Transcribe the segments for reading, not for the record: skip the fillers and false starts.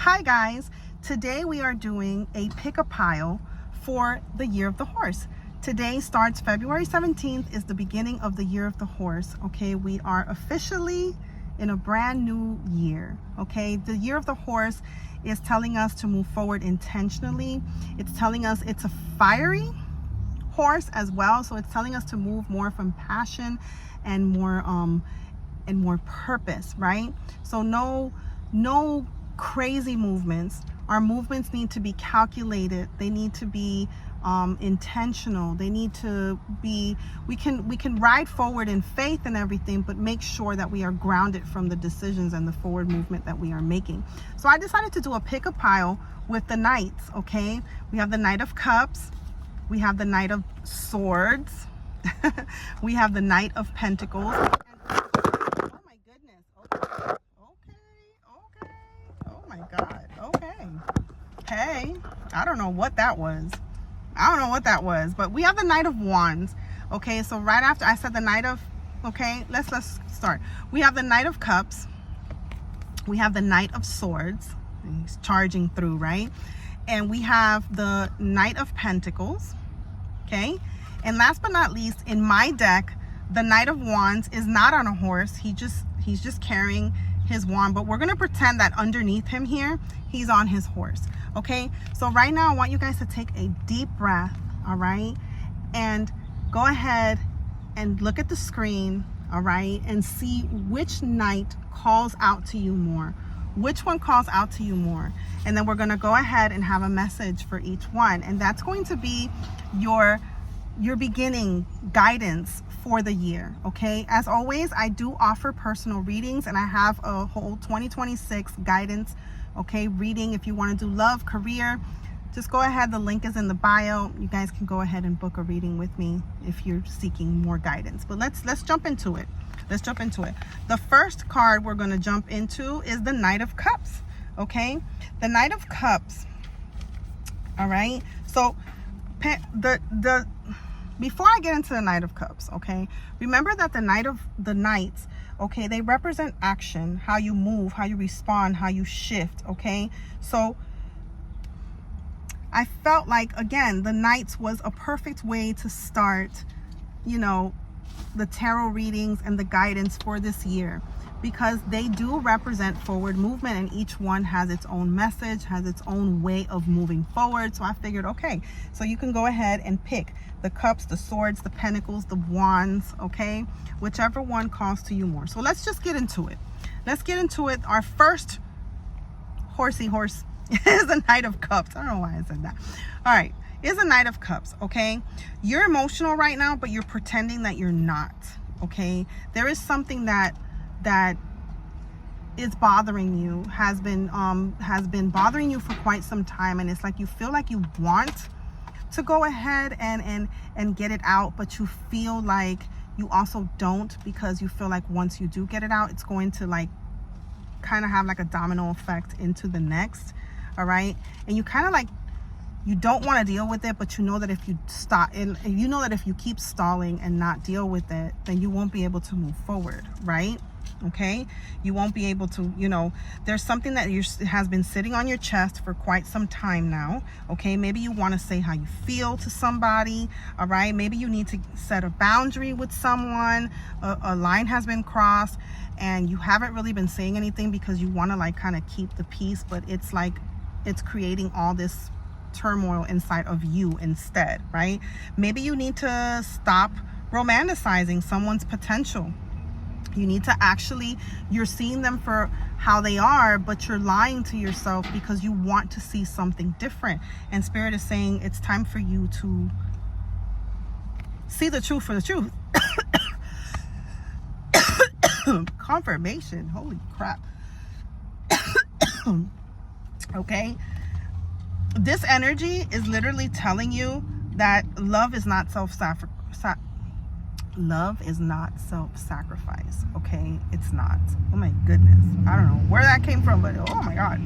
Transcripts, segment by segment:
Hi guys, today we are doing a pick a pile for the year of the horse. Today starts February 17th, is the beginning of the year of the horse. Okay, we are officially in a brand new year. Okay, the year of the horse is telling us to move forward intentionally. It's telling us it's a fiery horse as well, so it's telling us to move more from passion and more purpose, right? So no crazy movements. Our movements need to be calculated. They need to be intentional. They need to be, we can ride forward in faith and everything, but make sure that we are grounded from the decisions and the forward movement that we are making. So I decided to do a pick a pile with the knights. Okay, we have the Knight of Cups, we have the Knight of Swords, we have the Knight of Pentacles. Oh my goodness. Okay. Oh my God. Okay. Hey, I don't know what that was. But we have the Knight of Wands. Okay, so right after I said the Knight of, okay, let's start. We have the Knight of Cups. We have the Knight of Swords. He's charging through, right? And we have the Knight of Pentacles. Okay, and last but not least, in my deck, the Knight of Wands is not on a horse. He's just carrying his wand, but we're gonna pretend that underneath him here, he's on his horse. Okay, so right now I want you guys to take a deep breath, all right, and go ahead and look at the screen, all right, and see which knight calls out to you more. Which one calls out to you more? And then we're going to go ahead and have a message for each one, and that's going to be your beginning guidance for the year. Okay, as always, I do offer personal readings, and I have a whole 2026 guidance, okay, reading. If you want to do love, career, just go ahead. The link is in the bio. You guys can go ahead and book a reading with me if you're seeking more guidance. But let's jump into it. The first card we're going to jump into is the Knight of Cups. Okay, the Knight of Cups. All right, so before I get into the Knight of Cups, okay, remember that the Knights, okay, they represent action, how you move, how you respond, how you shift. Okay, so I felt like, again, the Knights was a perfect way to start, you know, the tarot readings and the guidance for this year, because they do represent forward movement, and each one has its own message, has its own way of moving forward. So I figured, okay, so you can go ahead and pick the cups, the swords, the pentacles, the wands, okay, whichever one calls to you more. So let's just get into it. Our first horsey horse is the Knight of Cups. I don't know why I said that. All right, is a Knight of Cups. Okay, you're emotional right now, but you're pretending that you're not. Okay, there is something that is bothering you, has been bothering you for quite some time, and it's like you feel like you want to go ahead and get it out, but you feel like you also don't, because you feel like once you do get it out, it's going to like kind of have like a domino effect into the next. All right, and you kind of like, you don't want to deal with it, but you know that if you stop, and you know that if you keep stalling and not deal with it, then you won't be able to move forward, right? Okay, you won't be able to, you know, there's something that has been sitting on your chest for quite some time now. Okay, maybe you want to say how you feel to somebody. All right, maybe you need to set a boundary with someone. A line has been crossed, and you haven't really been saying anything because you want to like kind of keep the peace, but it's like it's creating all this turmoil inside of you instead, right? Maybe you need to stop romanticizing someone's potential. You need to actually, you're seeing them for how they are, but you're lying to yourself because you want to see something different. And Spirit is saying it's time for you to see the truth for the truth. Confirmation. Holy crap. Okay, this energy is literally telling you that love is not self-sacrifice. Okay, it's not. Oh my goodness, I don't know where that came from, but oh my God.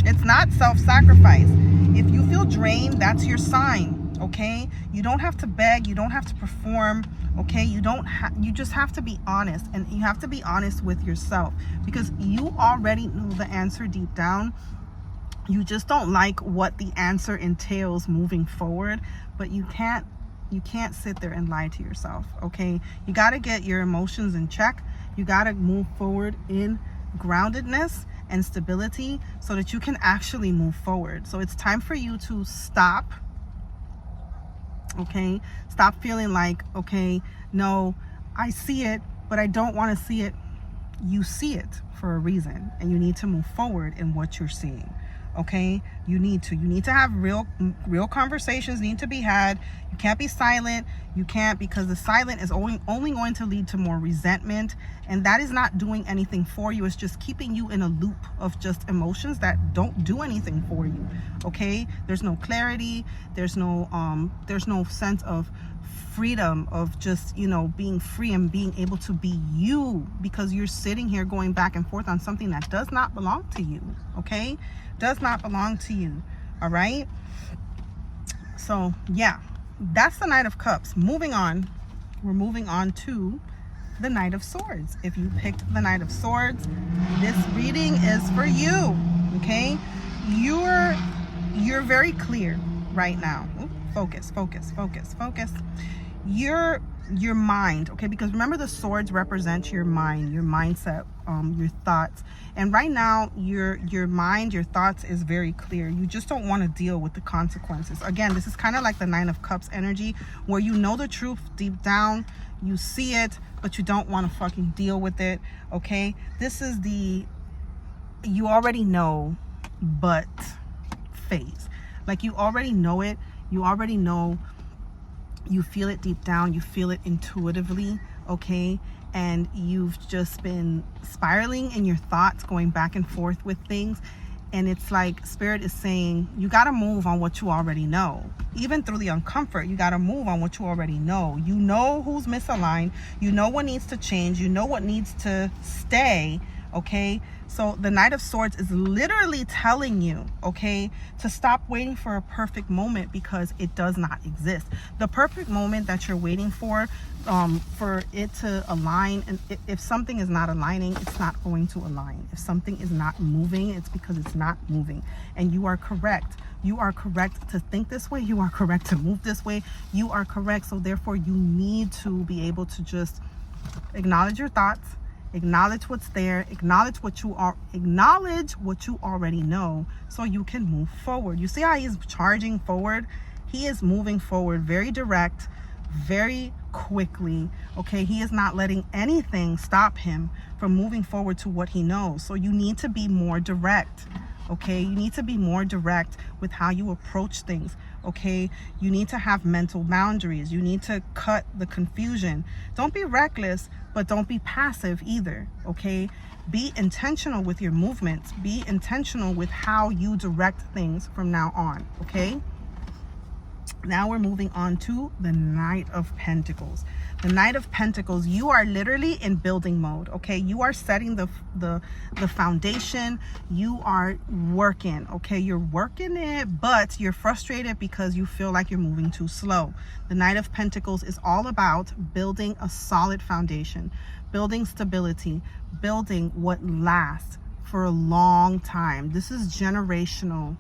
It's not self-sacrifice. If you feel drained, that's your sign. Okay, you don't have to beg, you don't have to perform. Okay, you just have to be honest, and you have to be honest with yourself, because you already know the answer deep down. You just don't like what the answer entails moving forward, but you can't sit there and lie to yourself. Okay, you got to get your emotions in check. You got to move forward in groundedness and stability so that you can actually move forward. So it's time for you to stop. Okay, stop feeling like, okay, no, I see it, but I don't want to see it. You see it for a reason, and you need to move forward in what you're seeing. Okay, you need to have real conversations need to be had. You can't be silent. You can't, because the silent is only going to lead to more resentment, and that is not doing anything for you. It's just keeping you in a loop of just emotions that don't do anything for you. Okay, there's no clarity, there's no sense of freedom, of just, you know, being free and being able to be you, because you're sitting here going back and forth on something that does not belong to you. Okay, does not belong to you. All right, so yeah, that's the Knight of Cups. Moving on, we're moving on to the Knight of Swords. If you picked the Knight of Swords, this reading is for you. Okay, you're very clear right now. Ooh, focus. Your mind, okay, because remember, the swords represent your mind, your mindset, your thoughts, and right now your mind, your thoughts is very clear. You just don't want to deal with the consequences. Again, this is kind of like the Nine of Cups energy, where you know the truth deep down, you see it, but you don't want to fucking deal with it. Okay, this is the you already know but phase. Like, you already know it, you already know, you feel it deep down, you feel it intuitively. Okay, and you've just been spiraling in your thoughts, going back and forth with things, and it's like Spirit is saying you got to move on what you already know. Even through the uncomfort, you got to move on what you already know. You know who's misaligned, you know what needs to change, you know what needs to stay. Okay, so the Knight of Swords is literally telling you, okay, to stop waiting for a perfect moment, because it does not exist. The perfect moment that you're waiting for it to align, and if something is not aligning, it's not going to align. If something is not moving, it's because it's not moving. And you are correct. You are correct to think this way. You are correct to move this way. You are correct. So therefore, you need to be able to just acknowledge your thoughts, acknowledge what's there, acknowledge what you already know, so you can move forward. You see how he's charging forward? He is moving forward very direct, very quickly. Okay, he is not letting anything stop him from moving forward to what he knows. So you need to be more direct. Okay, you need to be more direct with how you approach things. Okay, you need to have mental boundaries. You need to cut the confusion. Don't be reckless, but don't be passive either. Okay, be intentional with your movements. Be intentional with how you direct things from now on. Okay, now we're moving on to the Knight of Pentacles. The Knight of Pentacles, you are literally in building mode. Okay, you are setting the foundation. You are working. Okay, you're working it, but you're frustrated because you feel like you're moving too slow. The Knight of Pentacles is all about building a solid foundation, building stability, building what lasts for a long time. This is generational.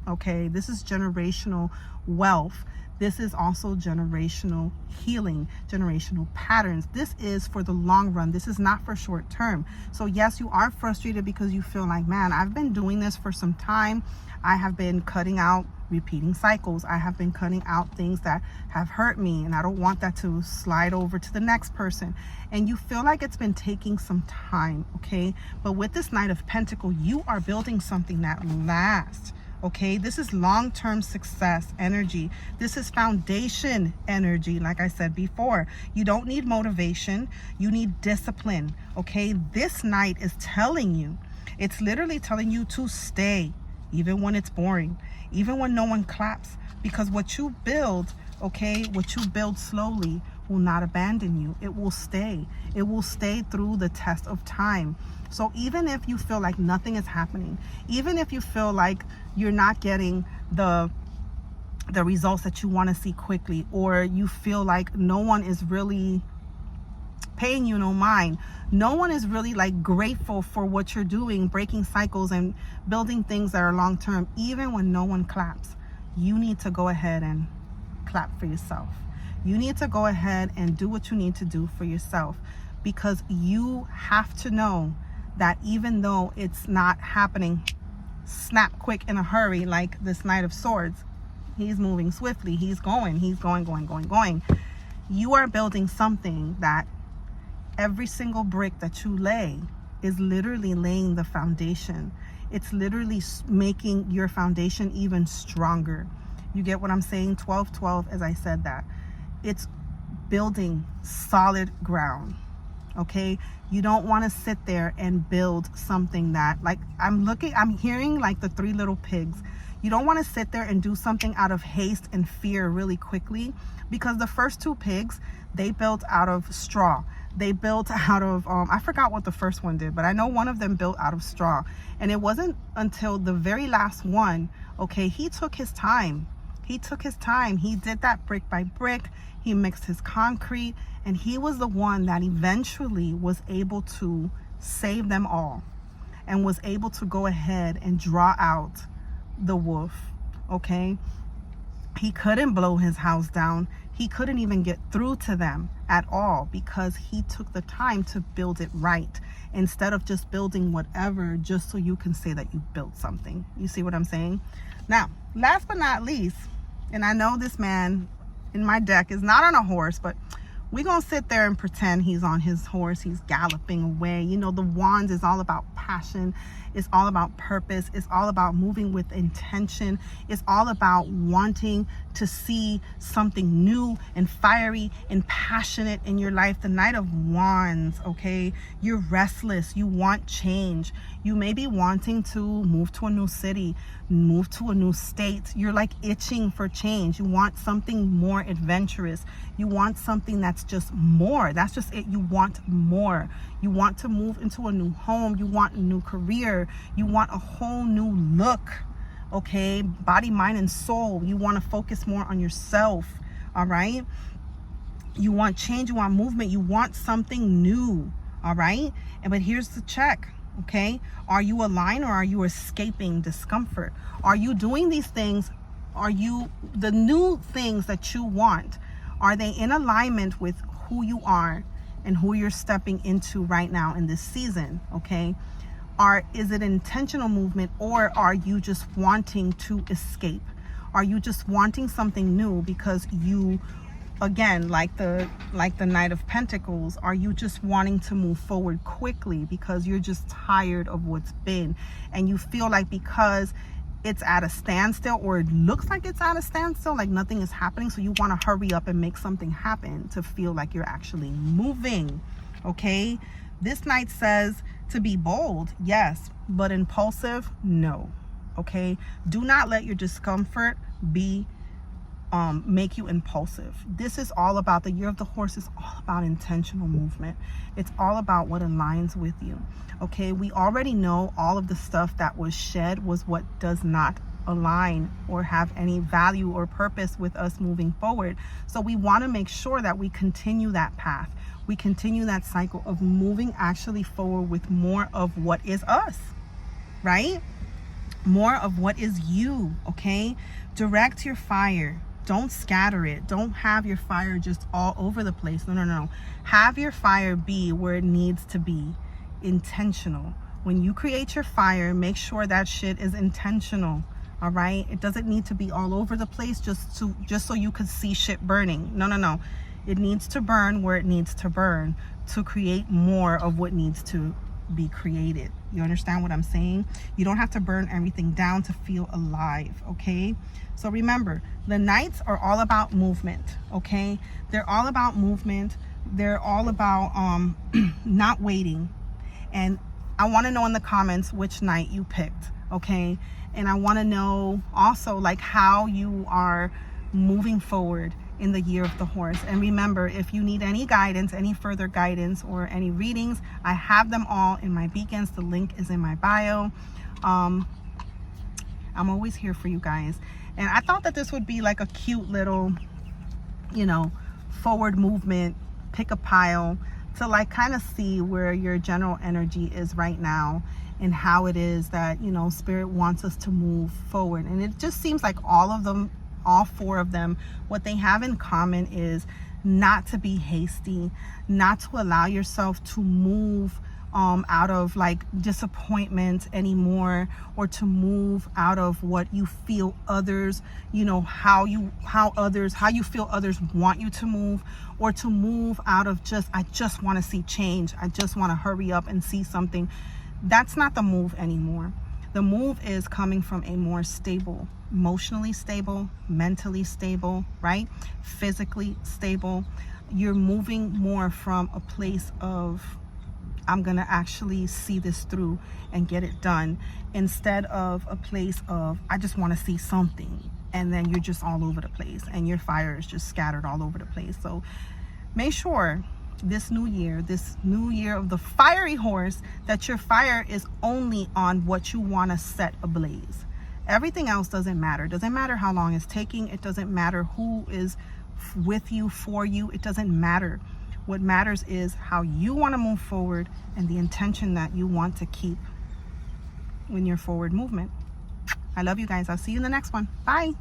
Okay, this is generational wealth. This is also generational healing, generational patterns. This is for the long run. This is not for short term. So yes, you are frustrated because you feel like, man, I've been doing this for some time. I have been cutting out repeating cycles. I have been cutting out things that have hurt me, and I don't want that to slide over to the next person. And you feel like it's been taking some time, okay? But with this Knight of Pentacles, you are building something that lasts. Okay, this is long-term success energy. This is foundation energy. Like I said before, you don't need motivation, you need discipline. Okay, this Knight is telling you, it's literally telling you to stay, even when it's boring, even when no one claps, because what you build, okay, what you build slowly will not abandon you. It will stay. It will stay through the test of time. So even if you feel like nothing is happening, even if you feel like you're not getting the the results that you want to see quickly, or you feel like no one is really paying you no mind. No one is really like grateful for what you're doing, breaking cycles and building things that are long term. Even when no one claps, you need to go ahead and clap for yourself. You need to go ahead and do what you need to do for yourself, because you have to know that even though it's not happening snap quick in a hurry, like this Knight of Swords, he's moving swiftly, he's going. You are building something that every single brick that you lay is literally laying the foundation. It's literally making your foundation even stronger. You get what I'm saying? 12-12, as I said that. It's building solid ground, okay? You don't want to sit there and build something that, like, I'm hearing like the 3 little pigs. You don't want to sit there and do something out of haste and fear really quickly, because the first 2 pigs, they built out of straw. They built out of, I forgot what the first one did, but I know one of them built out of straw. And it wasn't until the very last one, okay, he took his time. He took his time. He did that brick by brick. He mixed his concrete, and he was the one that eventually was able to save them all and was able to go ahead and draw out the wolf, okay? He couldn't blow his house down. He couldn't even get through to them at all, because he took the time to build it right, instead of just building whatever just so you can say that you built something. You see what I'm saying? Now, last but not least, and I know this man in my deck is not on a horse, but we're going to sit there and pretend he's on his horse. He's galloping away. You know, the Wands is all about passion. It's all about purpose. It's all about moving with intention. It's all about wanting to see something new and fiery and passionate in your life. The Knight of Wands, okay? You're restless. You want change. You may be wanting to move to a new city, move to a new state. You're like itching for change. You want something more adventurous. You want something that's just more. That's just it. You want more. You want to move into a new home. You want a new career. You want a whole new look, okay? Body, mind, and soul. You want to focus more on yourself, all right? You want change. You want movement. You want something new, all right? But here's the check, okay? Are you aligned, or are you escaping discomfort? Are you doing these things? Are you, the new things that you want, are they in alignment with who you are and who you're stepping into right now in this season, okay? Is it intentional movement, or are you just wanting to escape? Are you just wanting something new because you, again, like the Knight of Pentacles, are you just wanting to move forward quickly because you're just tired of what's been, and you feel like because it's at a standstill, or it looks like it's at a standstill, like nothing is happening, so you want to hurry up and make something happen to feel like you're actually moving, okay? This Knight says to be bold, yes, but impulsive, no, okay? Do not let your discomfort be make you impulsive. This is all about, the Year of the Horse is all about intentional movement. It's all about what aligns with you, okay? We already know all of the stuff that was shed was what does not align or have any value or purpose with us moving forward. So we want to make sure that we continue that path. We continue that cycle of moving actually forward with more of what is us, right? More of what is you, okay? Direct your fire. Don't scatter it. Don't have your fire just all over the place. No. Have your fire be where it needs to be. Intentional. When you create your fire, make sure that shit is intentional. All right? It doesn't need to be all over the place just so you could see shit burning. No. It needs to burn where it needs to burn to create more of what needs to be created. You understand what I'm saying? You don't have to burn everything down to feel alive, okay? So remember, the Knights are all about movement, okay? They're all about movement. They're all about not waiting. And I want to know in the comments which Knight you picked, okay? And I want to know also like how you are moving forward in the Year of the Horse. And remember, if you need any guidance, any further guidance or any readings, I have them all in my beacons. The link is in my bio. I I'm always here for you guys. And I thought that this would be like a cute little, you know, forward movement, pick a pile, to like kind of see where your general energy is right now and how it is that, you know, Spirit wants us to move forward. And it just seems like all of them, all four of them, what they have in common is not to be hasty, not to allow yourself to move out of like disappointment anymore, or to move out of what you feel others, you know, how you feel others want you to move, or to move out of I just want to see change, I just want to hurry up and see something. That's not the move anymore. The move is coming from a more stable, emotionally stable, mentally stable, right? Physically stable. You're moving more from a place of, I'm gonna actually see this through and get it done, instead of a place of, I just want to see something, and then you're just all over the place and your fire is just scattered all over the place. So make sure this new year of the fiery horse, that your fire is only on what you want to set ablaze. Everything else doesn't matter. It doesn't matter how long it's taking. It doesn't matter who is with you, for you. It doesn't matter. What matters is how you want to move forward and the intention that you want to keep in your forward movement. I love you guys. I'll see you in the next one. Bye.